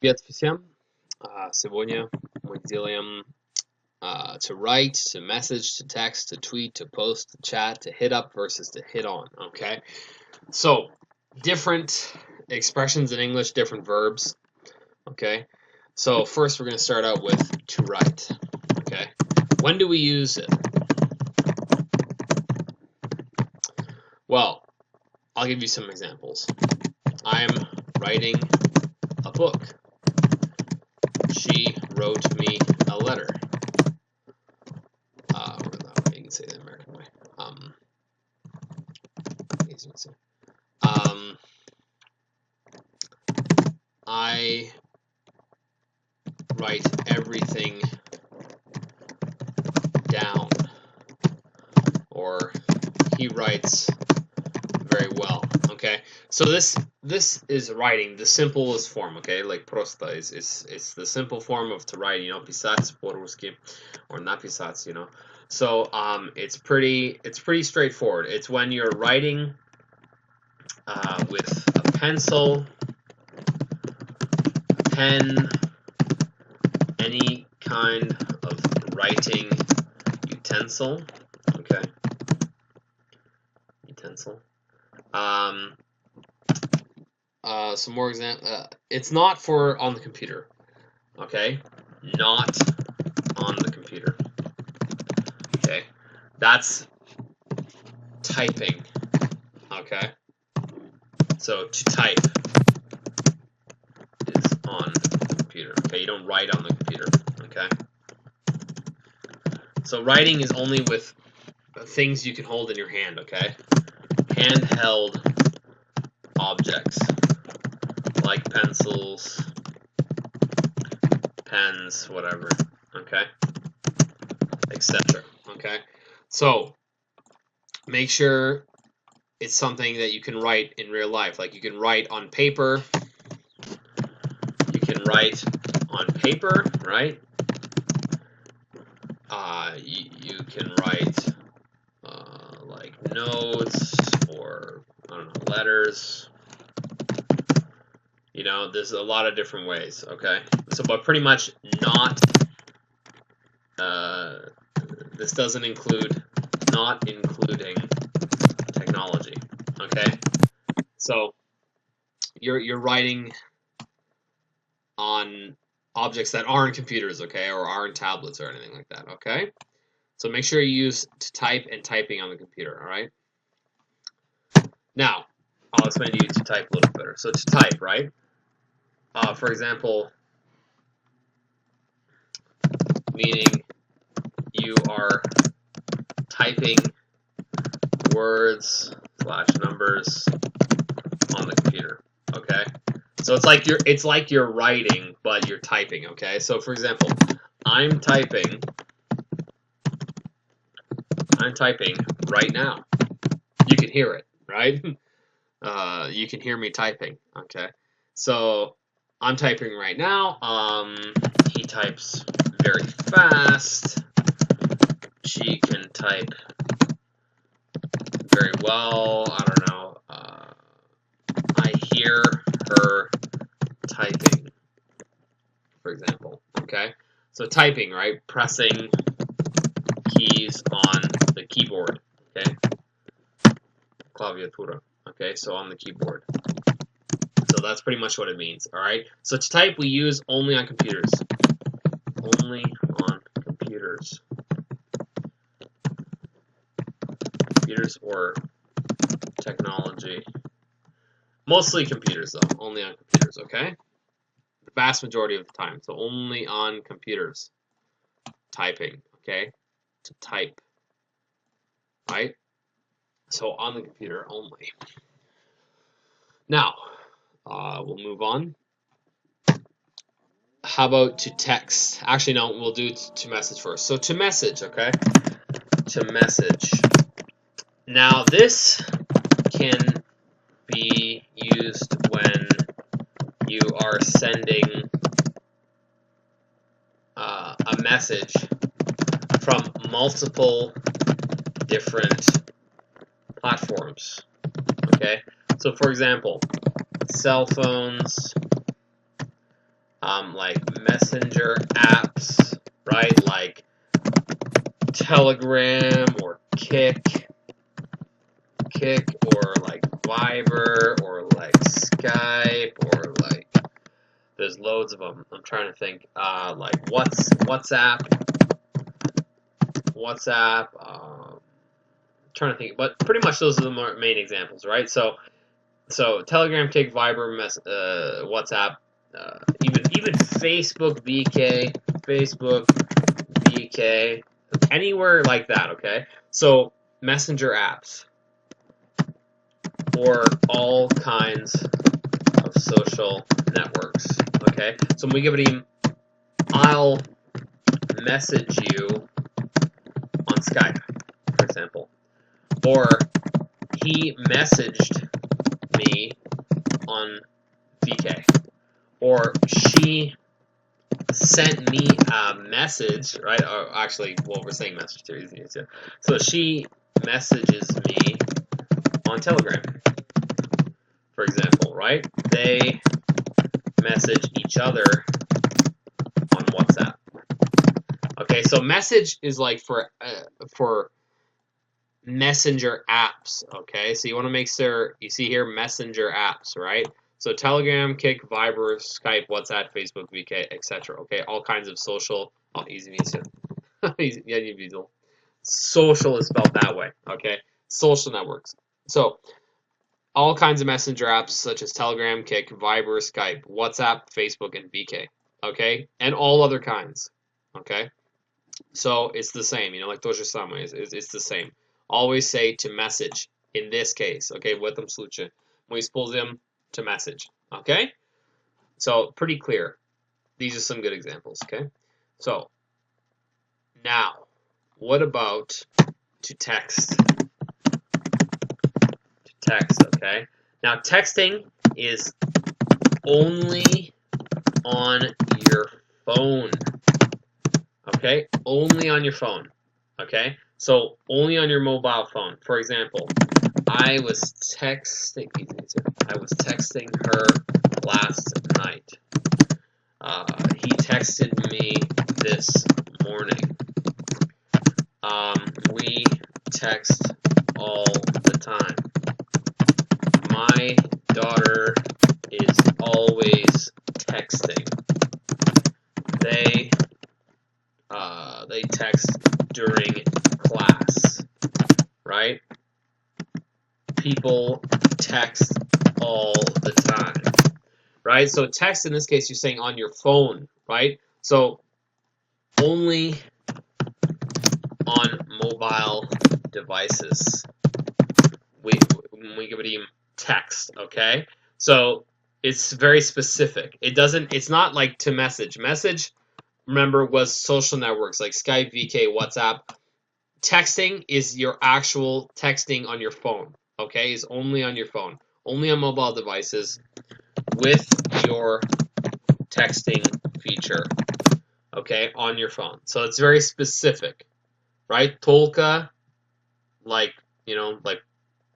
Привет всем! Сегодня мы делаем to write, to message, to text, to tweet, to post, to chat, to hit up versus to hit on. Okay, so different expressions in English, different verbs. Okay, so first we're going to start out with to write. Okay, when do we use it? Well, I'll give you some examples. I'm writing a book. She wrote me a letter. Or that way, you can say the American way. Easy to say. I write everything down, or he writes very well. Okay, so this is writing the simplest form. Okay, like просто is the simple form of to write. You know, писать по-русски or написать. You know, so it's pretty straightforward. It's when you're writing with a pencil, pen, any kind of writing utensil. Okay, utensil. Some more example. It's not for on the computer. Okay, not on the computer. Okay, that's typing. Okay, so to type is on the computer. Okay, you don't write on the computer. Okay, so writing is only with things you can hold in your hand. Okay, handheld objects like pencils, pens, whatever. Okay, etc. Okay, so make sure it's something that you can write in real life. Like you can write on paper. You can write on paper, right? You can write like notes or I don't know, letters. You know, there's a lot of different ways. Okay, so but pretty much not. This doesn't include, not including technology. Okay, so you're writing on objects that aren't computers, okay, or aren't tablets or anything like that. Okay, so make sure you use to type and typing on the computer. All right. Now I'll explain to you to type a little better. So to type, right? For example, meaning you are typing words / numbers on the computer. Okay, so it's like you're writing, but you're typing. Okay, so for example, I'm typing right now. You can hear it, right? You can hear me typing. Okay, so I'm typing right now. He types very fast. She can type very well. I don't know. I hear her typing, for example. Okay, so typing, right? Pressing keys on the keyboard. Okay, claviatura. Okay, so on the keyboard. So that's pretty much what it means. All right. So to type, we use only on computers. Only on computers. Computers or technology. Mostly computers, though. Only on computers. Okay. The vast majority of the time. So only on computers. Typing. Okay. To type. Right. So on the computer only. Now, we'll move on. How about to text? Actually, no, we'll do to message first. So to message, okay? To message. Now, this can be used when you are sending a message from multiple different platforms. Okay? So, for example, cell phones, like messenger apps, right? Like Telegram or Kick, or like Viber, or like Skype, or like there's loads of them. I'm trying to think. Like WhatsApp. Trying to think, but pretty much those are the main examples, right? So Telegram, Kick, Viber, WhatsApp, even Facebook, VK, anywhere like that. Okay, so messenger apps or all kinds of social networks. Okay, so when we give it him, I'll message you on Skype, for example, or he messaged me on VK, or she sent me a message, right? Or actually, well, we're saying message here. So she messages me on Telegram, for example, right? They message each other on WhatsApp. Okay, so message is like for messenger apps. Okay, so you want to make sure you see here messenger apps, right? So Telegram, Kick, Viber, Skype, WhatsApp, Facebook, VK, etc. Okay, all kinds of social. Oh, easy. Social is spelled that way. Okay, social networks. So all kinds of messenger apps such as Telegram, Kick, Viber, Skype, WhatsApp, Facebook, and VK. Okay, and all other kinds. Okay, so it's the same. You know, like those are some ways. It's the same. Always say to message. In this case, okay, в этом случае мы используем to message. Okay, so pretty clear. These are some good examples. Okay, so now what about to text? To text. Okay, now texting is only on your phone. Okay, only on your phone. Okay, so only on your mobile phone. For example, I was texting her last night. He texted me this morning. We text all the time. My daughter is always texting. They text during class, right? People text all the time, right? So text in this case, you're saying on your phone, right? So only on mobile devices we give it even text, okay? So it's very specific. It's not like to message. Message, remember, was social networks like Skype, VK, WhatsApp. Texting is your actual texting on your phone, okay? Is only on your phone, only on mobile devices with your texting feature, okay, on your phone. So it's very specific, right? Только, like, you know, like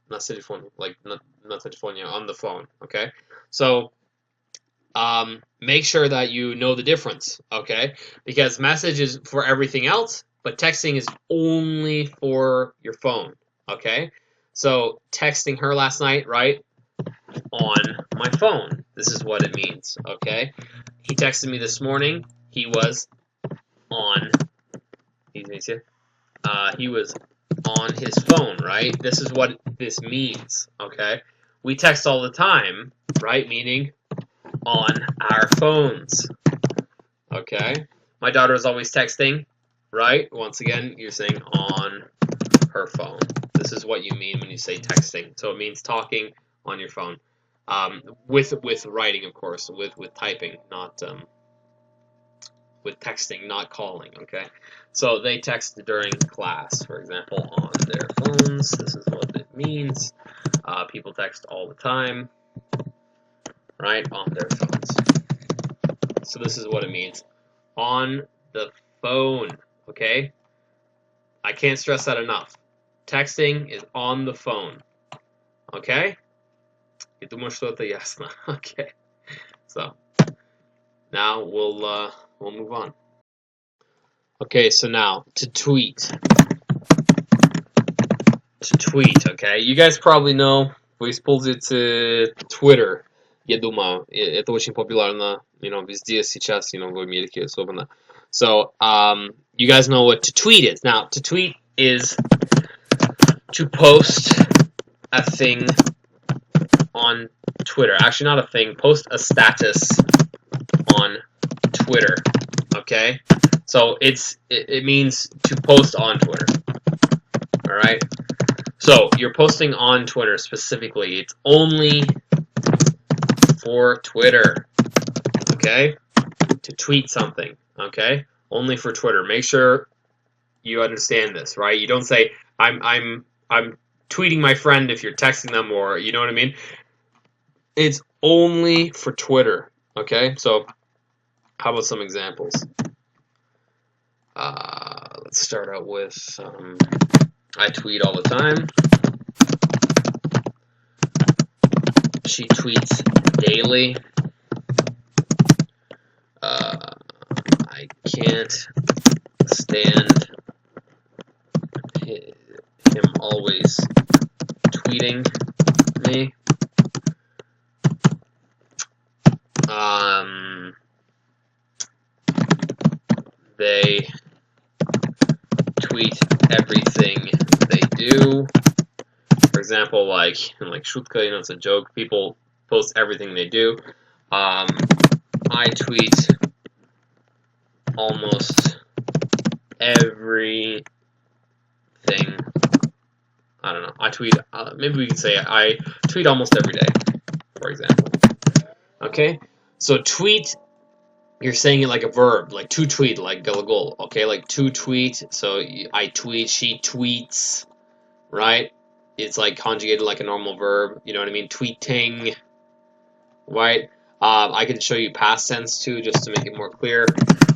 на телефоне, like на телефоне, on the phone, okay? So make sure that you know the difference, okay? Because message is for everything else, but texting is only for your phone, okay? So texting her last night, right? On my phone. This is what it means, okay? He texted me this morning. He was on. He was on his phone, right? This is what this means, okay? We text all the time, right? Meaning on our phones, okay? My daughter is always texting, right? Once again, you're saying on her phone. This is what you mean when you say texting. So it means talking on your phone, with writing, of course, with typing, not with texting, not calling. Okay, so they text during class, for example, on their phones. This is what it means. People text all the time, right, on their phones. So this is what it means. On the phone, okay? I can't stress that enough. Texting is on the phone, okay? Я думаю, что это ясно. Okay, so Now we'll move on. Okay, so now to tweet. Okay? You guys probably know, вы используете Twitter, я думаю. Это очень популярно, везде сейчас, в Америке особенно. So, you guys know what to tweet is. Now, to tweet is to post a thing on Twitter. Actually, not a thing. Post a status on Twitter. Okay? So, it means to post on Twitter. All right? So, you're posting on Twitter specifically. It's only for Twitter. Okay? To tweet something. Okay? Only for Twitter. Make sure you understand this, right? You don't say I'm tweeting my friend if you're texting them, or you know what I mean? It's only for Twitter. Okay? So, how about some examples? Let's start out with I tweet all the time. She tweets daily. I can't stand him always tweeting me. They tweet everything they do. For example, like шутка, it's a joke. People post everything they do. I tweet almost everything. I don't know. I tweet. Maybe we can say I tweet almost every day, for example. Okay. So tweet, you're saying it like a verb, like to tweet, like galagol. Okay, like to tweet. So I tweet. She tweets. Right? It's like conjugated like a normal verb. You know what I mean? Tweeting. Right? I can show you past tense too, just to make it more clear.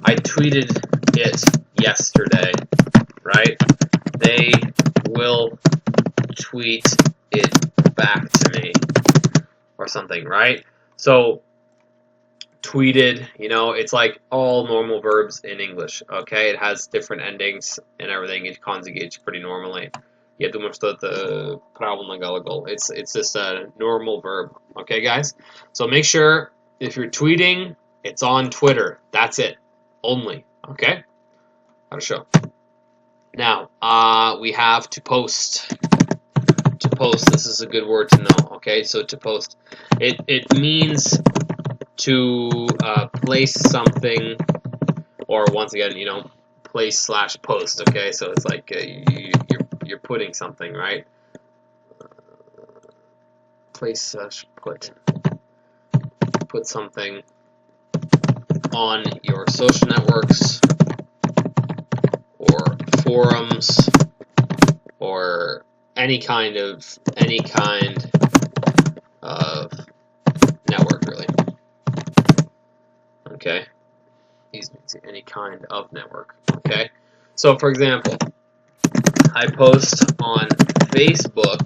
I tweeted it yesterday. Right? They will tweet it back to me. Or something, right? So, tweeted, it's like all normal verbs in English, okay? It has different endings and everything. It conjugates pretty normally. Я думаю, что это правильно глагол. It's just a normal verb, okay, guys? So make sure if you're tweeting, it's on Twitter. That's it, only, okay? Хорошо. Now, we have to post. To post, this is a good word to know, okay? So to post, it means to place something, or once again, place / post, okay? So it's like you're putting something, right? Place / put something on your social networks or forums or any kind of network, really. Okay, any kind of network. Okay, so for example, I post on Facebook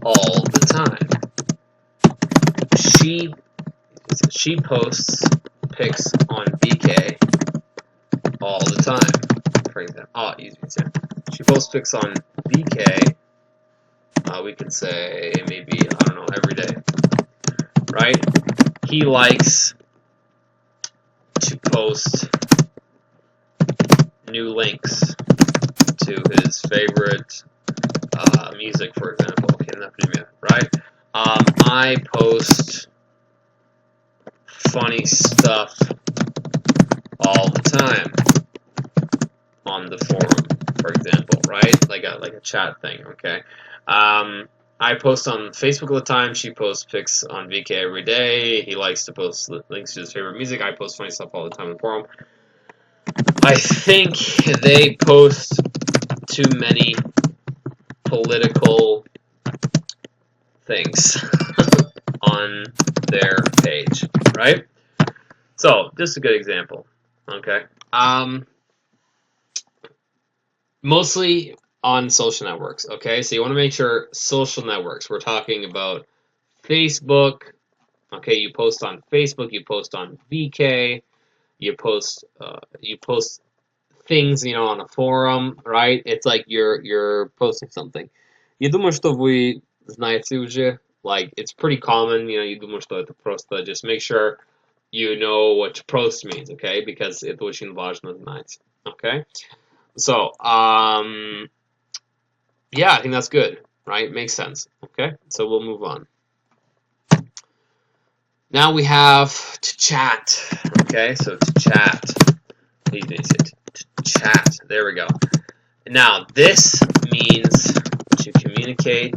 all the time. She posts pics on VK all the time. For example, she posts pics on VK. We could say maybe, I don't know, every day, right? He likes to post new links to his favorite music, for example. Right? I post funny stuff all the time on the forum, for example, right? Like a chat thing, okay? I post on Facebook all the time. She posts pics on VK every day. He likes to post links to his favorite music. I post funny stuff all the time on the forum. I think they post too many political things on their page, right? So, just a good example, okay? Mostly on social networks, okay? So you want to make sure social networks. We're talking about Facebook, Okay, you post on Facebook, you post on VK, you post things, you know, on a forum, right? It's like you're posting something. Я думаю, что вы знаете уже, like it's pretty common, you know, я думаю, что это просто just make sure you know what post means, okay? Because это очень важно знать, okay? So, yeah, I think that's good, right? Makes sense, okay? So we'll move on. Now we have to chat, okay? So to chat, to chat, there we go. Now, this means to communicate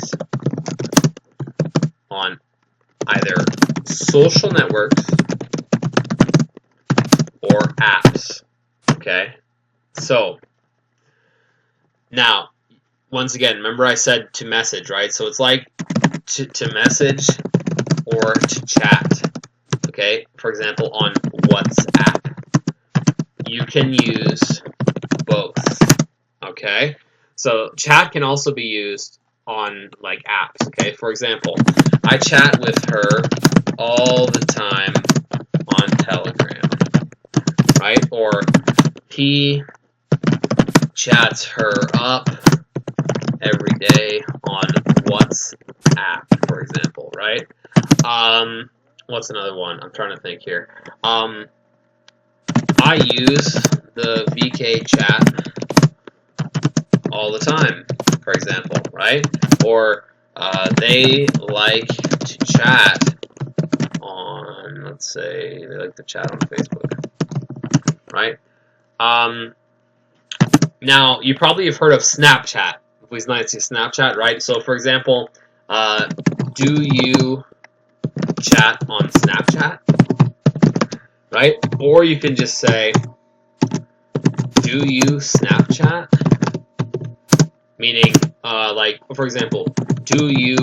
on either social networks or apps, okay? So, now, once again, remember I said to message, right? So it's like to message or to chat, okay? For example, on WhatsApp. You can use both, okay? So chat can also be used on like apps, okay? For example, I chat with her all the time on Telegram, right? Or he chats her up every day on WhatsApp, for example, right? What's another one? I'm trying to think here. I use the VK chat all the time, for example, right? Or they like to chat on, let's say, they like to chat on Facebook, right? Now, you probably have heard of Snapchat. Please not see Snapchat, right? So, for example, do you chat on Snapchat, right? Or you can just say, do you Snapchat? Meaning, like, for example, do you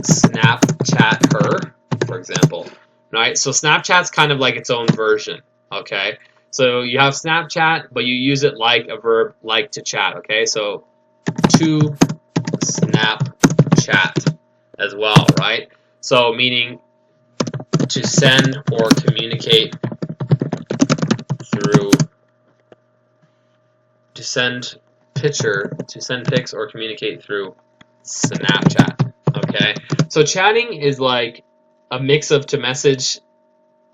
Snapchat her, for example, right? So Snapchat's kind of like its own version, okay? So you have Snapchat, but you use it like a verb, like to chat, okay? So to Snapchat as well, right? So meaning to send or communicate through, to send pics or communicate through Snapchat, okay? So chatting is like a mix of to message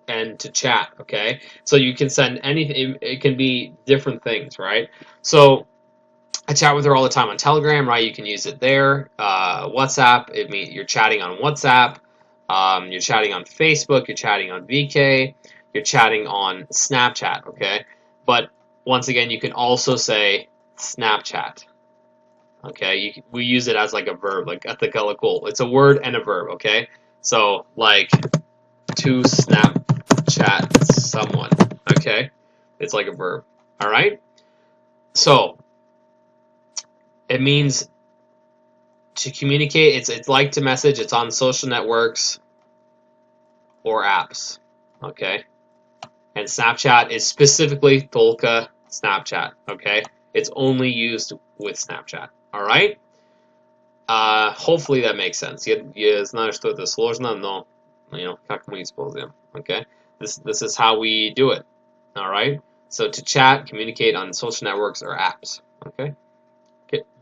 and to chat, okay? So you can send anything, it can be different things, right? So I chat with her all the time on Telegram, right? You can use it there. WhatsApp, it means you're chatting on WhatsApp. You're chatting on Facebook. You're chatting on VK. You're chatting on Snapchat, okay? But once again, you can also say Snapchat, okay? We use it as like a verb, like cool. It's a word and a verb, okay? So like to Snapchat someone, okay? It's like a verb, all right? So it means to communicate. It's like to message. It's on social networks or apps, okay? And Snapchat is specifically только Snapchat, okay? It's only used with Snapchat, all right? Hopefully that makes sense. Я знаю, что это сложно, но, you know, как мы используем, okay? This is how we do it, all right? So to chat, communicate on social networks or apps, okay?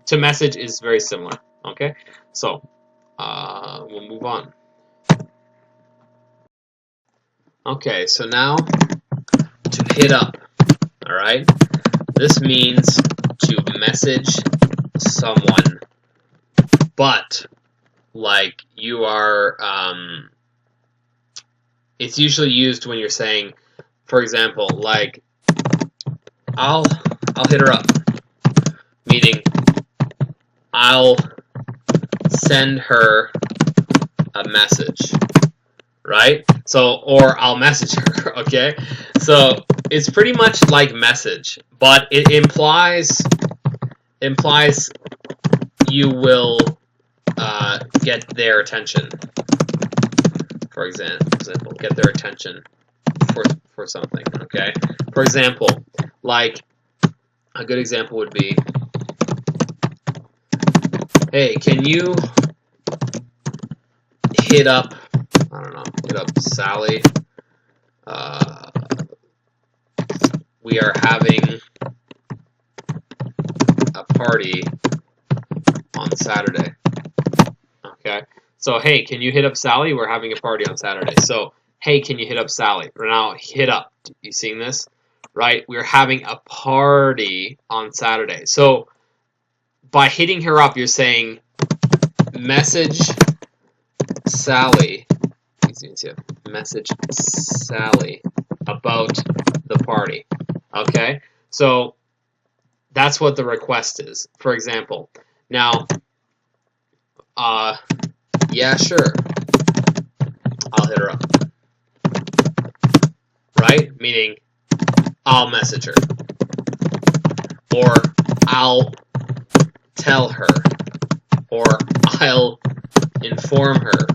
To message is very similar, okay? So we'll move on. Okay, so now to hit up, all right? This means to message someone, but like you are, it's usually used when you're saying, for example, like I'll hit her up, meaning I'll send her a message, right? So, or I'll message her, okay? So it's pretty much like message, but it implies you will get their attention. For example, get their attention for something, okay? For example, like a good example would be, hey, can you hit up, I don't know, hit up Sally. We are having a party on Saturday. Okay, so hey, can you hit up Sally? We're having a party on Saturday. So hey, can you hit up Sally? Now hit up. You seeing this? Right? We're having a party on Saturday. So by hitting her up, you're saying message Sally. Message Sally about the party. Okay? So that's what the request is. For example, now, yeah, sure, I'll hit her up. Right? Meaning, I'll message her. Or I'll tell her. Or I'll inform her.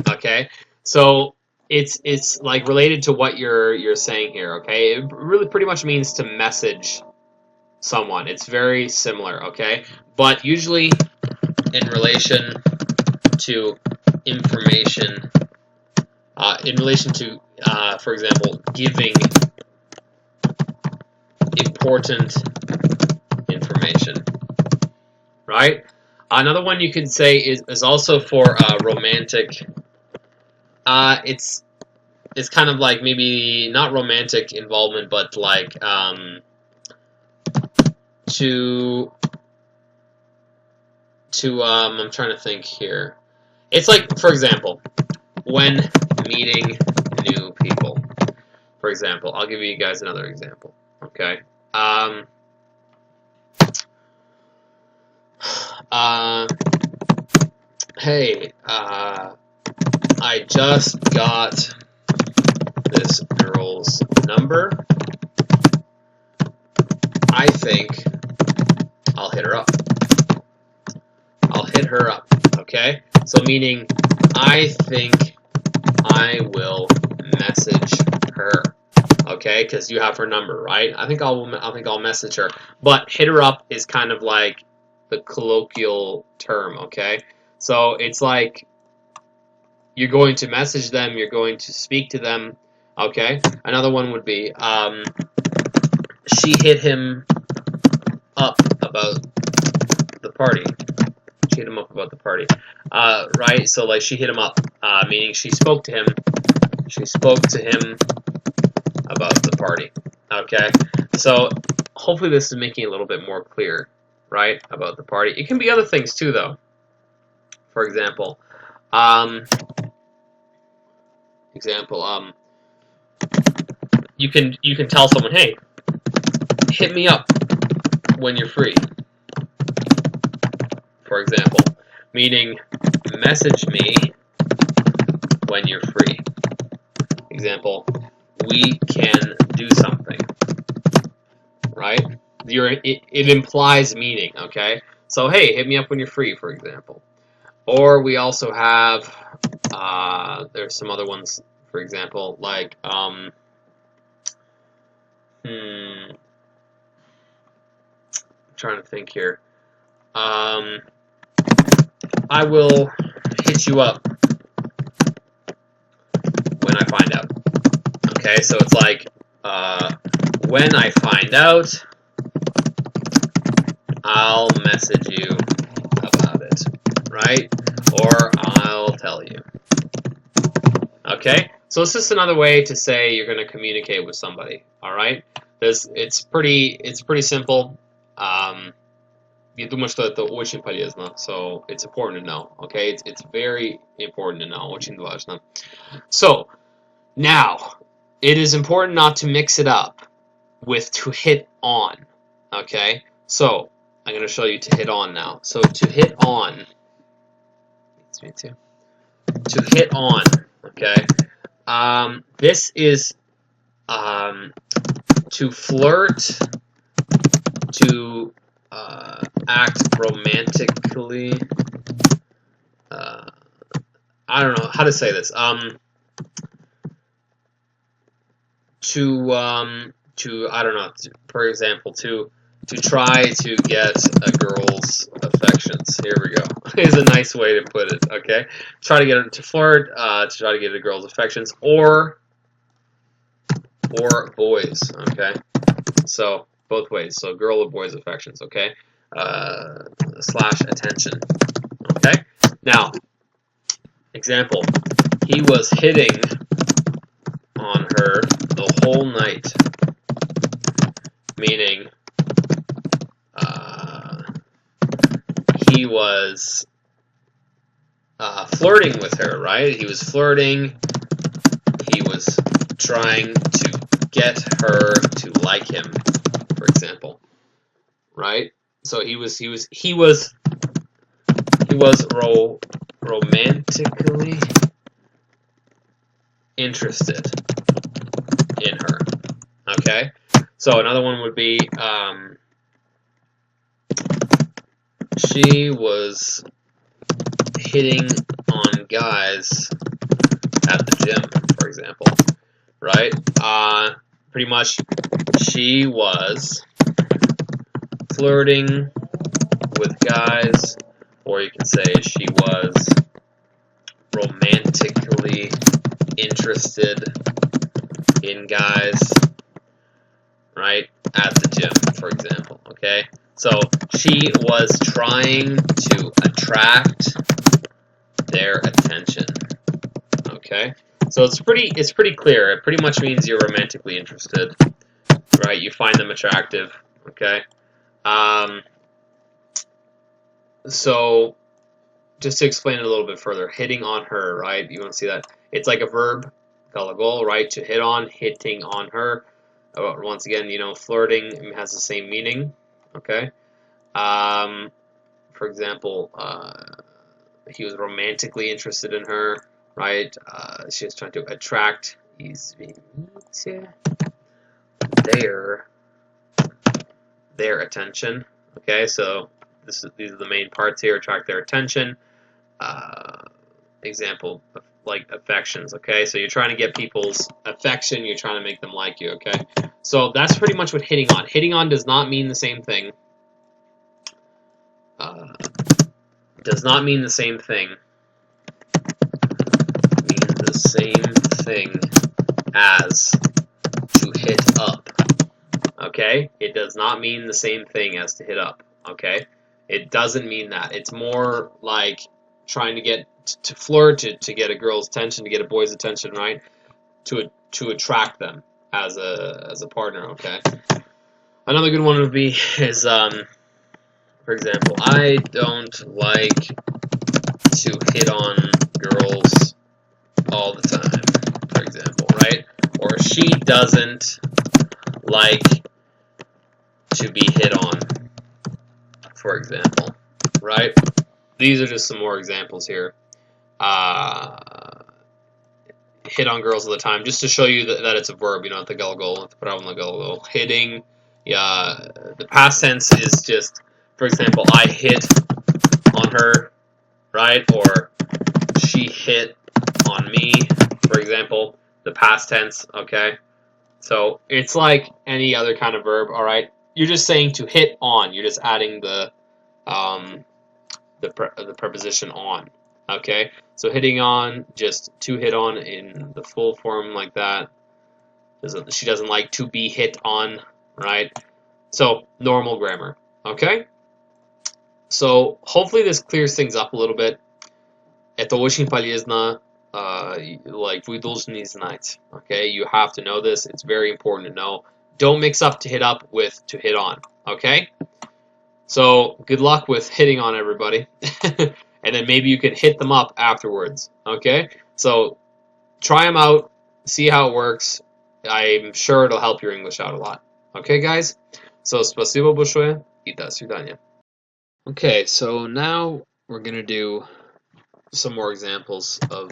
Okay? So it's like related to what you're saying here, okay? It really pretty much means to message someone. It's very similar, okay? But usually in relation to information, in relation to, for example, giving important information, right? Another one you could say is also for romantic. It's kind of like maybe not romantic involvement, but like I'm trying to think here. It's like, for example, when meeting new people. For example, I'll give you guys another example. Okay. Hey, I just got this girl's number. I think I'll hit her up. I'll hit her up, okay? So meaning, I think I will message her, okay? Because you have her number, right? I think I'll message her. But hit her up is kind of like the colloquial term, okay? So it's like you're going to message them, you're going to speak to them, okay? Another one would be she hit him up about the party. She hit him up about the party, right? So like she hit him up, meaning she spoke to him. She spoke to him about the party. Okay, so hopefully this is making it a little bit more clear, right, about the party. It can be other things too, though. For example, you can tell someone, hey, hit me up when you're free. For example, meaning message me when you're free. Example, we can do something, right? It implies meaning, okay? So, hey, hit me up when you're free, for example. Or we also have, there's some other ones, for example, like, I'm trying to think here. I will hit you up when I find out. Okay, so it's like, when I find out, I'll message you about it, right? Or I'll tell you. Okay, so it's just another way to say you're going to communicate with somebody. All right, it's pretty simple. Я думаю, что это очень полезно. So it's important to know. Okay, it's very important to know. Очень важно. So now it is important not to mix it up with to hit on. Okay, so I'm going to show you to hit on now. So to hit on. To hit on. Okay. This is to flirt, to act romantically. I don't know how to say this. To I don't know. For example, to to try to get a girl's affections. Here we go. Is a nice way to put it. Okay, try to get her to flirt, to try to get a girl's affections, or boys. Okay, so both ways. So girl or boy's affections. Okay, slash attention. Okay, now example. He was hitting on her the whole night, meaning he was flirting with her, right? He was flirting. He was trying to get her to like him, for example, right? So he was romantically interested in her. Okay. So another one would be she was hitting on guys at the gym, for example, right? Pretty much, she was flirting with guys, or you can say she was romantically interested in guys, right, at the gym, for example. Okay, so she was trying to attract their attention. Okay, so it's pretty clear. It pretty much means you're romantically interested, right? You find them attractive. Okay, so just to explain it a little bit further, hitting on her, right? You want to see that it's like a verb, galagol, right? To hit on, hitting on her. Once again, you know, flirting has the same meaning. Okay. For example, he was romantically interested in her, right? She was trying to attract their attention. Okay, so these are the main parts here. Attract their attention. Example, like affections. Okay, so you're trying to get people's affection. You're trying to make them like you. Okay, so that's pretty much what hitting on. Hitting on does not mean the same thing. Does not mean the same thing. Means the same thing as to hit up. Okay, it does not mean the same thing as to hit up. Okay, it doesn't mean that. It's more like trying to get to flirt, to get a girl's attention, to get a boy's attention, right? To attract them as a partner. Okay. Another good one would be is for example, I don't like to hit on girls all the time, for example, right? Or she doesn't like to be hit on, for example, right? These are just some more examples here. Hit on girls all the time, just to show you that it's a verb, you know, the galgol, hitting. Yeah, the past tense is just, for example, I hit on her, right? Or she hit on me, for example, the past tense, okay? So it's like any other kind of verb, all right? You're just saying to hit on. You're just adding the preposition on, okay? So hitting on, just to hit on in the full form like that. She doesn't like to be hit on, right? So normal grammar, okay? So hopefully this clears things up a little bit. Это очень полезно. Like вы должны знать, okay? You have to know this. It's very important to know. Don't mix up to hit up with to hit on, okay? So good luck with hitting on everybody. And then maybe you could hit them up afterwards, okay? So try them out, see how it works. I'm sure it'll help your English out a lot. Okay, guys? So спасибо большое и до свидания. Okay, so now we're going to do some more examples of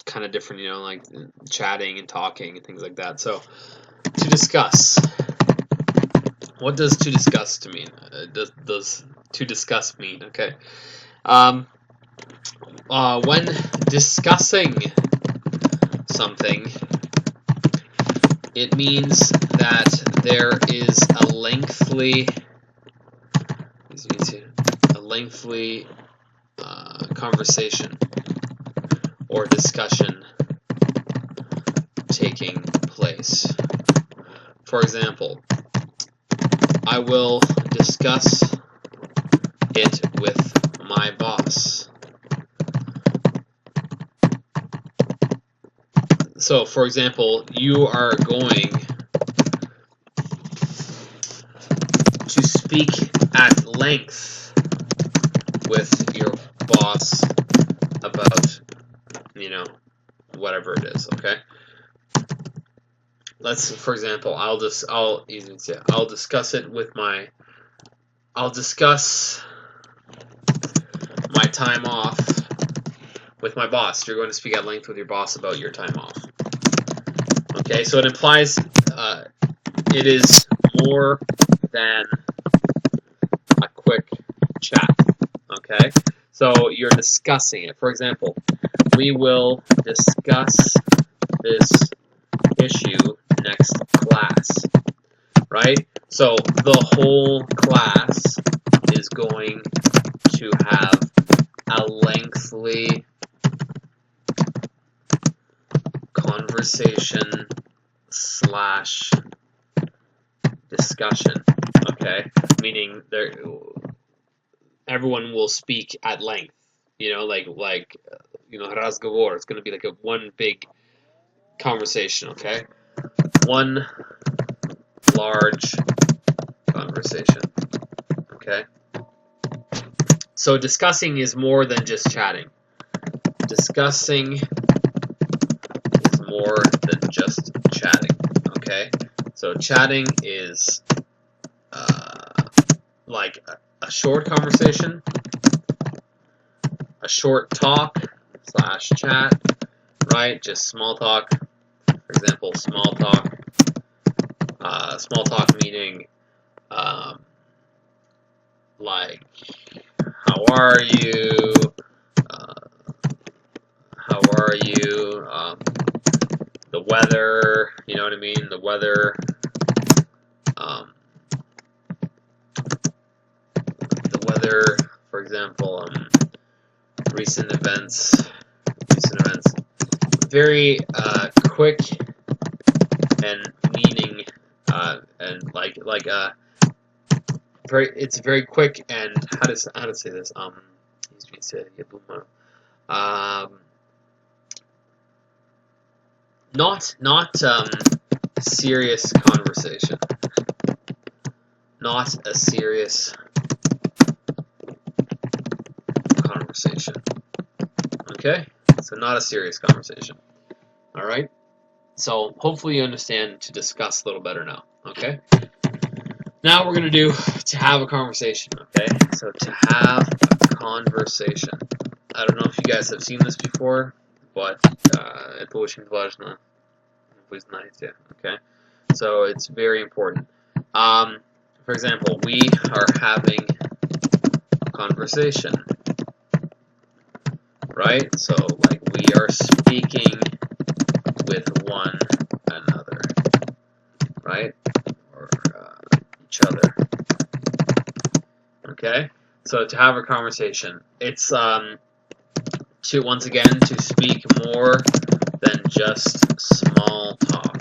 kind of different, you know, like chatting and talking and things like that. So, to discuss. What does to discuss to mean? Does to discuss mean? Okay. When discussing something, It means that there is a lengthy conversation or discussion taking place. For example, I will discuss it with my boss. So, for example, you are going to speak at length with your boss about, whatever it is, okay? For example, I'll discuss my time off with my boss. You're going to speak at length with your boss about your time off. Okay, so it implies it is more than a quick chat. Okay, so you're discussing it. For example, we will discuss this issue next class, right? So the whole class is going to have a lengthy conversation / discussion, okay? Meaning everyone will speak at length, разговор. It's going to be like one big conversation, okay? One large conversation, okay? So discussing is more than just chatting. Discussing is more than just chatting, okay? So chatting is like a short conversation, a short talk / chat, right? Just small talk. For example, small talk. Small talk meaning like, how are you? How are you? The weather, you know what I mean? The weather. For example, recent events. Very quick and meaning, and it's very quick and how to say this? Not serious conversation. Not a serious conversation. Okay? So not a serious conversation. Alright? So hopefully you understand to discuss a little better now. Okay? Now we're going to do to have a conversation. Okay? So to have a conversation. I don't know if you guys have seen this before, but это очень важно. Вы знаете. Okay? So it's very important. For example, we are having a conversation. Right? So, like, we are speaking with one another. Right? Or each other. Okay? So, to have a conversation. It's, once again, to speak more than just small talk.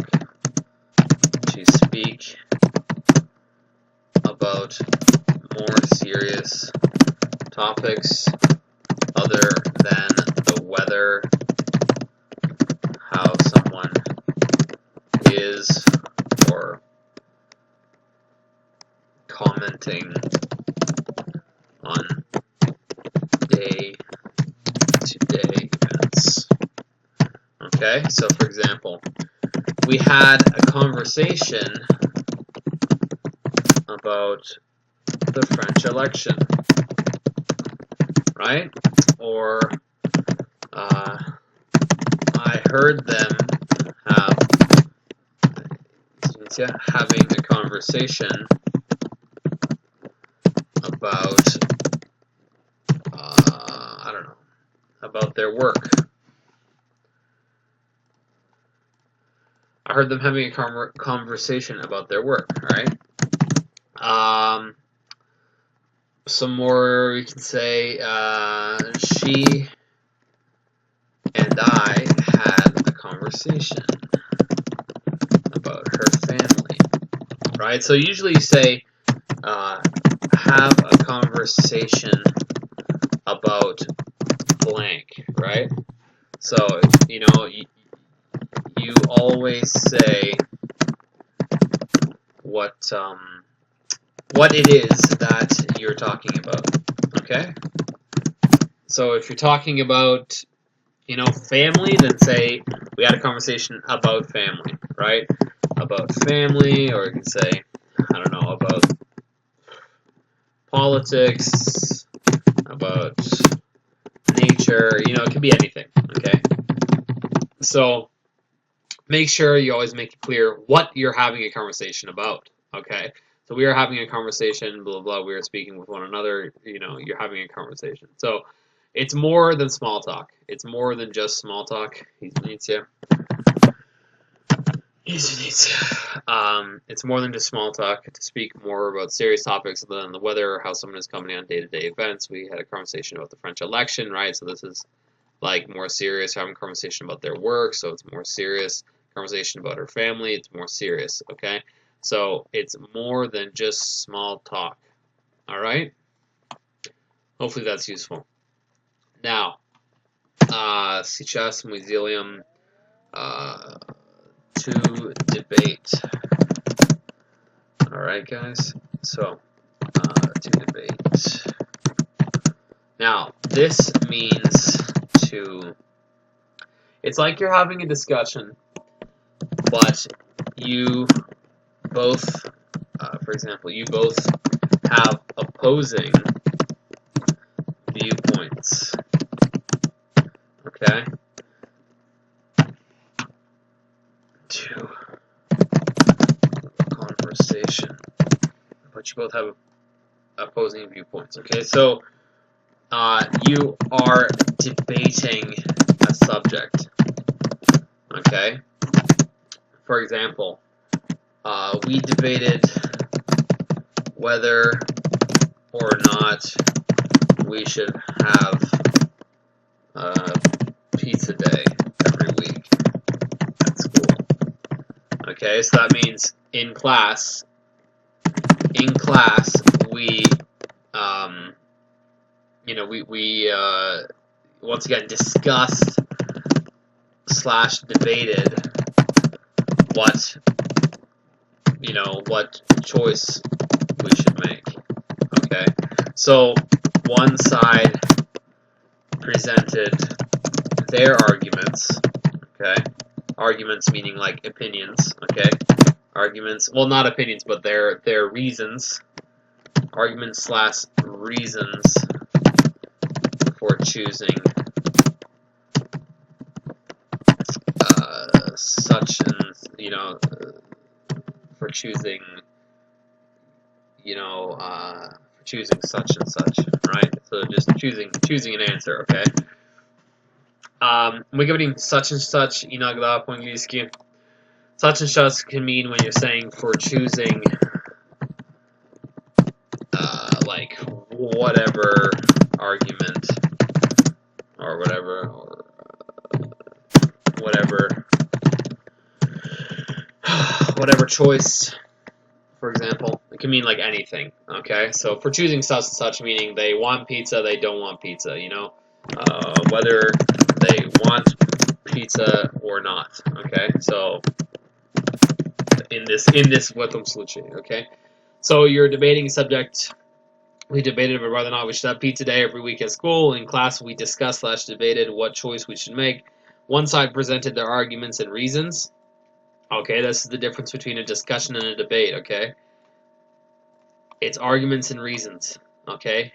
To speak about more serious topics other than the weather, how someone is, or commenting on day-to-day events. Okay, so for example, we had a conversation about the French election, right? Or I heard them having a conversation about I don't know, about their work. heard them having a conversation about their work. All right. Some more we can say. She and I had a conversation about her family. Right. So usually you say, have a conversation about blank. Right. So you always say what it is that you're talking about. Okay? So if you're talking about, family, then say we had a conversation about family, right? About family, or you can say, I don't know, about politics, about nature, it could be anything, okay? So make sure you always make it clear what you're having a conversation about, okay? So we are having a conversation, blah, blah, we are speaking with one another, you're having a conversation. So it's more than small talk. It's more than just small talk. It's more than just small talk. To speak more about serious topics than the weather or how someone is commenting on day-to-day events. We had a conversation about the French election, right? So this is like more serious. We're having a conversation about their work, so it's more serious. Conversation about her family, it's more serious, okay? So it's more than just small talk, all right? Hopefully that's useful. Now, сейчас мы сделаем to debate. All right, guys. So, to debate. Now, this means to. It's like you're having a discussion, but you both, for example, you both have opposing viewpoints. Okay? To conversation. But you both have opposing viewpoints. Okay? So, you are debating a subject. Okay? For example, we debated whether or not we should have pizza day every week at school. Okay, so that means in class we we once again discussed / debated what choice we should make. Okay, so one side presented their arguments. Okay, arguments meaning like opinions. Okay, arguments. Well, not opinions, but their reasons. Arguments / reasons for choosing such and for choosing for choosing such and such, right? So just choosing an answer, okay? Мы говорим such and such иногда по-английски. Such and such can mean when you're saying for choosing like whatever argument or whatever whatever choice, for example. It can mean like anything, okay? So for choosing such and such, meaning they want pizza, they don't want pizza, whether they want pizza or not, okay? So in this в этом случае, okay? So you're debating a subject. We debated about whether or not we should have pizza day every week at school. In class, we discussed / debated what choice we should make. One side presented their arguments and reasons. Okay, this is the difference between a discussion and a debate, okay? It's arguments and reasons, okay?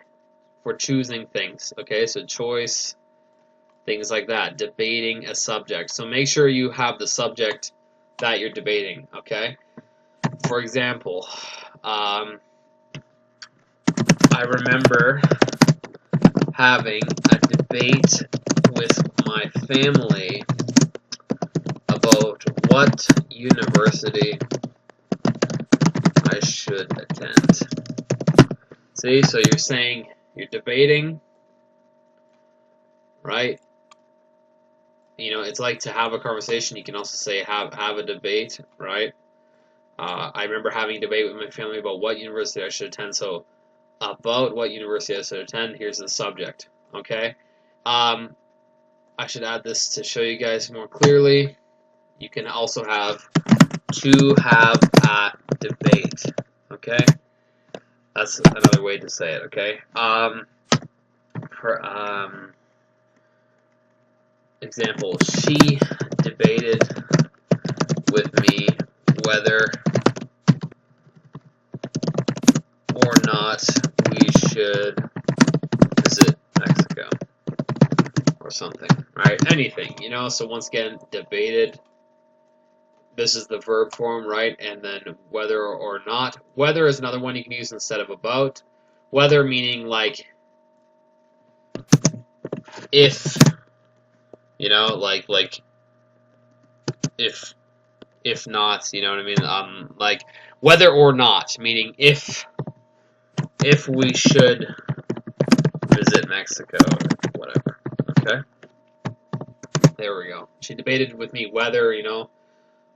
For choosing things, okay? So choice, things like that. Debating a subject. So make sure you have the subject that you're debating, okay? For example, I remember having a debate with my family about what university I should attend. See, so you're saying you're debating, right? You know, it's like to have a conversation. You can also say have a debate, right? I remember having a debate with my family about what university I should attend. So about what university I should attend, here's the subject, okay? I should add this to show you guys more clearly. You can also have to have a debate, okay? That's another way to say it, okay? For example, she debated with me whether or not we should visit Mexico or something, right? Anything, you know? So once again, debated. This is the verb form, right? And then whether or not. Whether is another one you can use instead of about. Whether meaning like if, you know, like if not, you know what I mean? Like whether or not, meaning if we should visit Mexico or whatever. Okay? There we go. She debated with me whether, you know,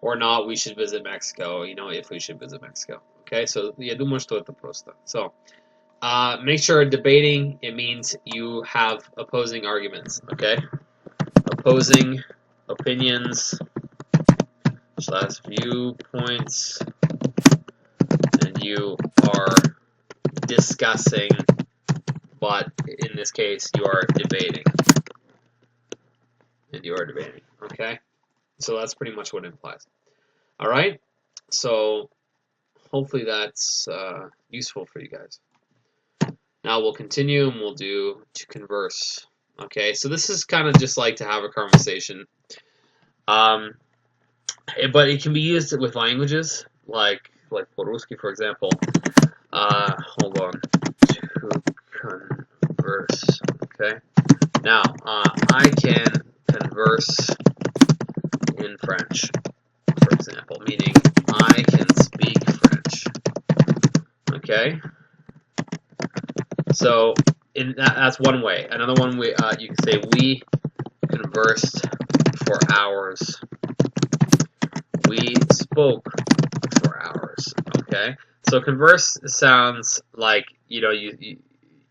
or not we should visit Mexico, you know, if we should visit Mexico. Okay? So, я думаю, что это просто. So, make sure debating, it means you have opposing arguments, okay? Opposing opinions / viewpoints, and you are discussing, but in this case, you are debating. And you are debating, okay? So that's pretty much what it implies. All right? So hopefully that's useful for you guys. Now we'll continue and we'll do to converse. Okay, so this is kind of just like to have a conversation. But it can be used with languages, like по-русски, for example. Hold on. To converse. Okay. Now, I can converse in French, for example, meaning I can speak French. Okay. So that's one way. Another one way you can say we conversed for hours. We spoke for hours. Okay. So converse sounds like, you know,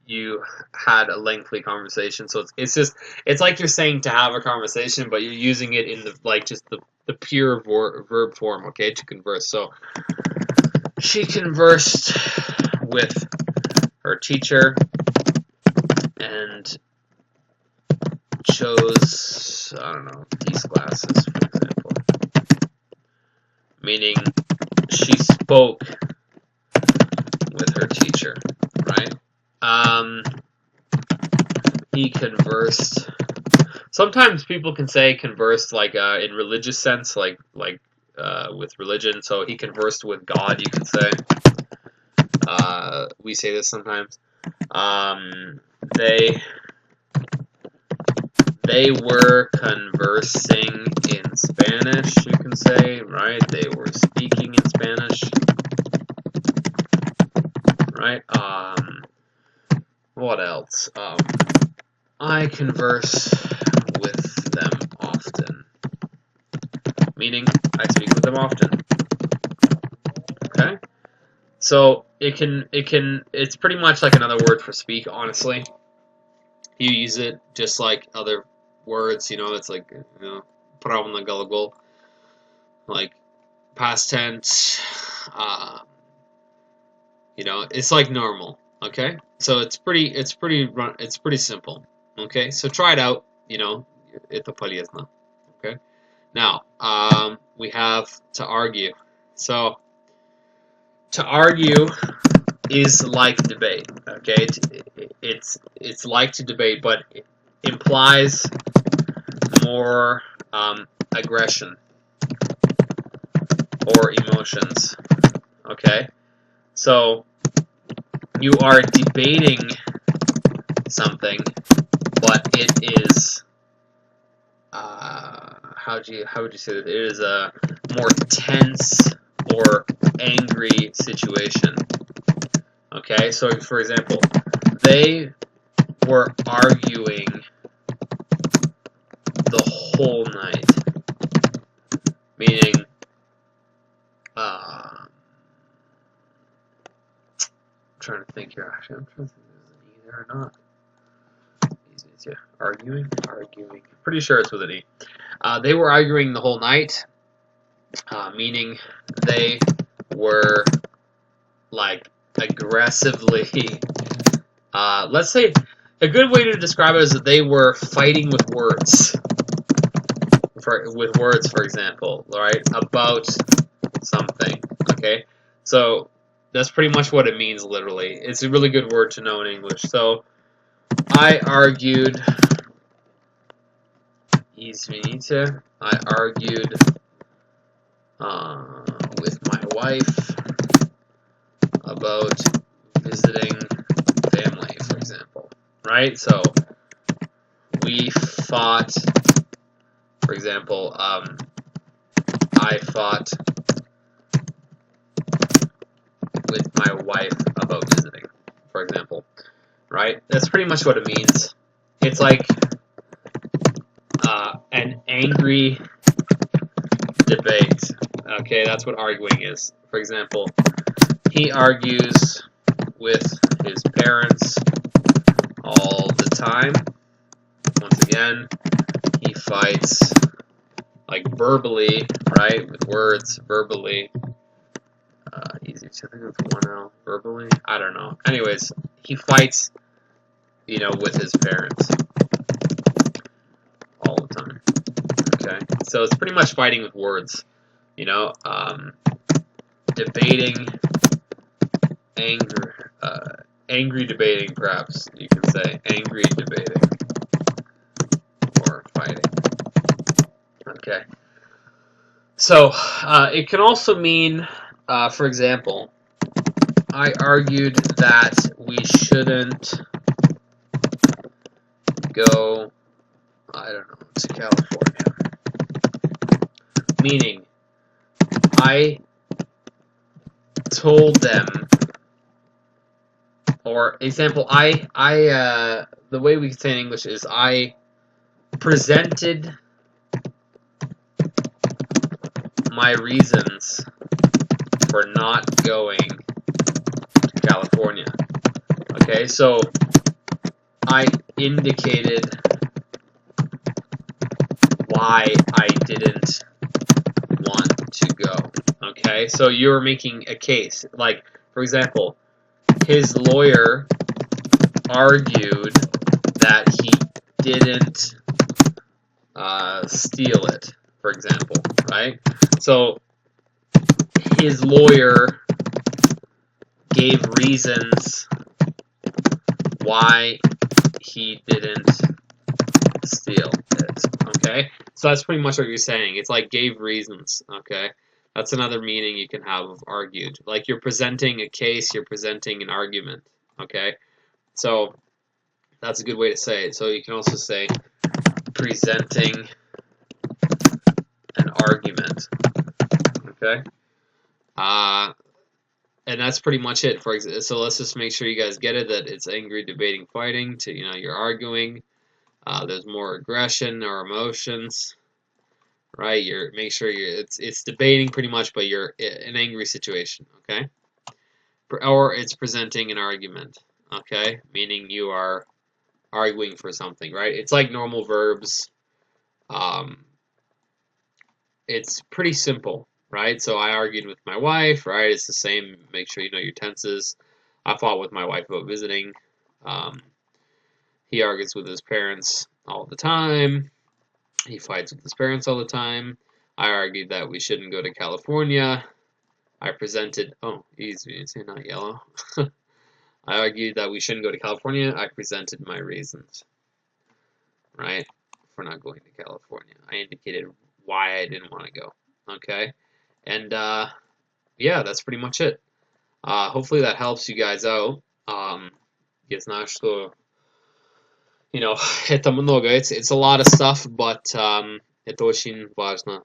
you had a lengthy conversation. So it's like you're saying to have a conversation, but you're using it in the pure verb form. Okay, to converse. So she conversed with her teacher and chose, I don't know, these glasses, for example. Meaning she spoke with her teacher, right? He conversed. Sometimes people can say conversed like in religious sense, like with religion. So he conversed with God, you can say. We say this sometimes. They were conversing in Spanish, you can say, right? They were speaking in Spanish, right? What else? I converse with them often, meaning I speak with them often. Okay? So it's pretty much like another word for speak, honestly. You use it just like other words, you know, it's like, you know, правильный глагол, like past tense, you know, it's like normal, okay? So it's pretty simple, okay? So try it out, you know, это полезно, okay? Now, we have to argue. So to argue is like debate, okay? It's like to debate, but it implies more aggression or emotions, okay? So you are debating something, but it is how would you say that? It is more tense or angry situation. Okay, so for example, they were arguing the whole night, meaning I'm trying to think here. Actually, I'm trying to think if there's an E there or not. Easy, yeah. Arguing. Pretty sure it's with an E. They were arguing the whole night, meaning they were like aggressively. Let's say a good way to describe it is that they were fighting with words. For example, right, about something. Okay, so that's pretty much what it means literally. It's a really good word to know in English. So I argued. I argued with my wife about visiting family, for example. Right? So we fought. For example, I fought with my wife about visiting, for example, right? That's pretty much what it means. It's like an angry debate. Okay, that's what arguing is. For example, he argues with his parents all the time. Once again, he fights like verbally, right? With words, verbally. Easy to think with one L. Verbally? I don't know. Anyways, he fights, with his parents all the time. Okay? So it's pretty much fighting with words. Debating, angry debating, perhaps you can say. Angry debating. Or fighting. Okay. So, it can also mean, for example, I argued that we shouldn't go, to California. Meaning, I told them, or example, the way we say in English is I presented my reasons for not going to California. Okay, so I indicated why I didn't want to go. Okay, so you're making a case. Like, for example, his lawyer argued that he didn't steal it, for example, right? So his lawyer gave reasons why he didn't steal it, okay? So that's pretty much what you're saying. It's like gave reasons, okay? That's another meaning you can have of argued. Like you're presenting a case, you're presenting an argument, okay? So that's a good way to say it. So you can also say presenting an argument, okay? And that's pretty much it. For example, so let's just make sure you guys get it, that it's angry, debating, fighting. You're arguing. There's more aggression or emotions, right? Make sure it's debating pretty much, but you're in an angry situation, okay? Or it's presenting an argument, okay? Meaning you are arguing for something, right? It's like normal verbs. It's pretty simple, right? So I argued with my wife, right? It's the same. Make sure you know your tenses. I fought with my wife about visiting. He argues with his parents all the time. He fights with his parents all the time. I argued that we shouldn't go to California. I presented, easy, say not yellow. I argued that we shouldn't go to California. I presented my reasons, right, for not going to California. I indicated why I didn't want to go, okay? And, yeah, that's pretty much it. Hopefully that helps you guys out. Я знаю, что, это много, it's a lot of stuff, but это очень важно.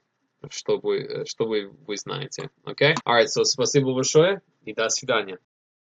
что вы знаете. Okay? Alright, so спасибо большое и до свидания.